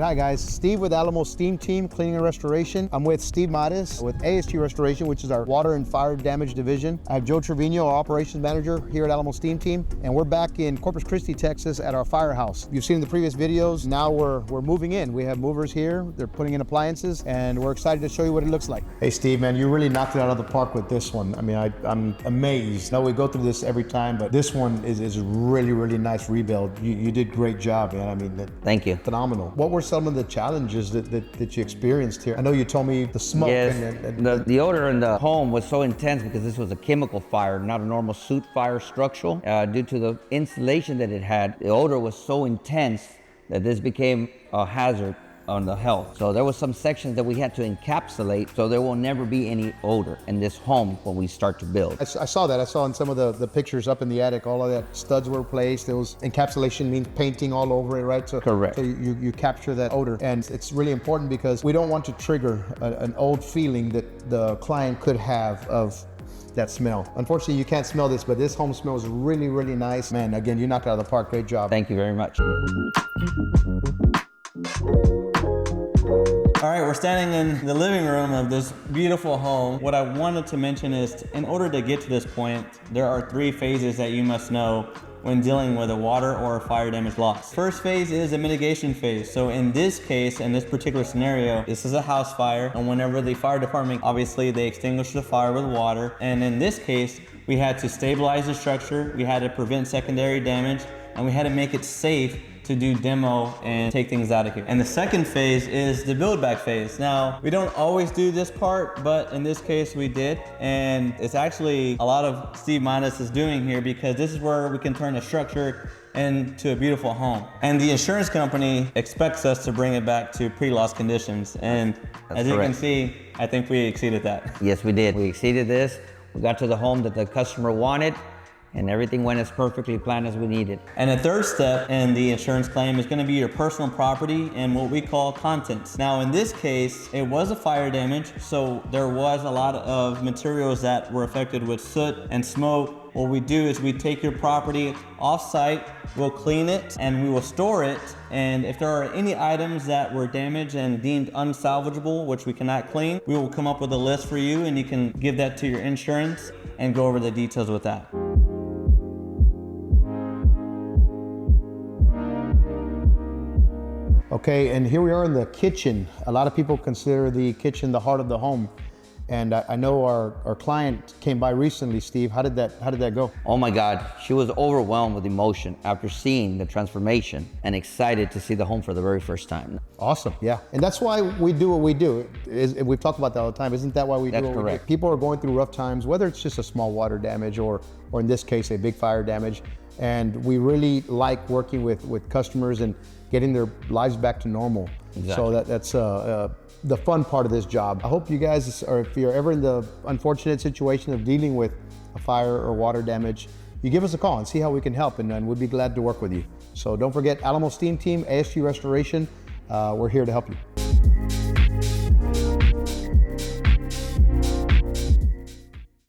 right, hi guys. Steve with Alamo Steam Team Cleaning and Restoration. I'm with Steve Mares with AST Restoration, which is our water and fire damage division. I have Joe Trevino, our operations manager here at Alamo Steam Team, and we're back in Corpus Christi, Texas at our firehouse. You've seen in the previous videos, now we're moving in. We have movers here, they're putting in appliances, and we're excited to show you what it looks like. Hey Steve, man, you really knocked it out of the park with this one. I mean, I'm amazed. Now we go through this every time, but this one is really, really nice rebuild. You did a great job, man. I mean, thank you. Phenomenal. What were some of the challenges that you experienced here? I know you told me the smoke. Yes, the odor in the home was so intense because this was a chemical fire, not a normal soot fire structural. Due to the insulation that it had, the odor was so intense that this became a hazard on the health. So there was some sections that we had to encapsulate so there will never be any odor in this home when we start to build. I saw that. I saw in some of the pictures up in the attic, all of that studs were placed. There was encapsulation, means painting all over it, right? So, correct. So you capture that odor. And it's really important because we don't want to trigger an old feeling that the client could have of that smell. Unfortunately, you can't smell this, but this home smells really, really nice. Man, again, you knocked it out of the park. Great job. Thank you very much. All right, we're standing in the living room of this beautiful home. What I wanted to mention is, in order to get to this point, there are 3 phases that you must know when dealing with a water or a fire damage loss. First phase is a mitigation phase. So in this case, in this particular scenario, this is a house fire, and whenever the fire department, obviously they extinguish the fire with water. And in this case, we had to stabilize the structure, we had to prevent secondary damage, and we had to make it safe to do demo and take things out of here. And the second phase is the build back phase. Now, we don't always do this part, but in this case we did. And it's actually a lot of Steve Mares is doing here because this is where we can turn a structure into a beautiful home. And the insurance company expects us to bring it back to pre-loss conditions. And as you can see, I think we exceeded that. Yes, we did. We exceeded this. We got to the home that the customer wanted, and everything went as perfectly planned as we needed. And the third step in the insurance claim is gonna be your personal property and what we call contents. Now in this case, it was a fire damage, so there was a lot of materials that were affected with soot and smoke. What we do is we take your property off-site, we'll clean it, and we will store it. And if there are any items that were damaged and deemed unsalvageable, which we cannot clean, we will come up with a list for you and you can give that to your insurance and go over the details with that. Okay, and here we are in the kitchen. A lot of people consider the kitchen the heart of the home. And I know our client came by recently, Steve. How did that go? Oh my God, she was overwhelmed with emotion after seeing the transformation and excited to see the home for the very first time. Awesome, yeah. And that's why we do what we do. We've talked about that all the time. Isn't that why we do what we do? People are going through rough times, whether it's just a small water damage or in this case, a big fire damage. And we really like working with customers and getting their lives back to normal. Exactly. So that's the fun part of this job. I hope you guys are, if you're ever in the unfortunate situation of dealing with a fire or water damage, you give us a call and see how we can help, and we'd be glad to work with you. So don't forget, Alamo Steam Team, AST Restoration, we're here to help you.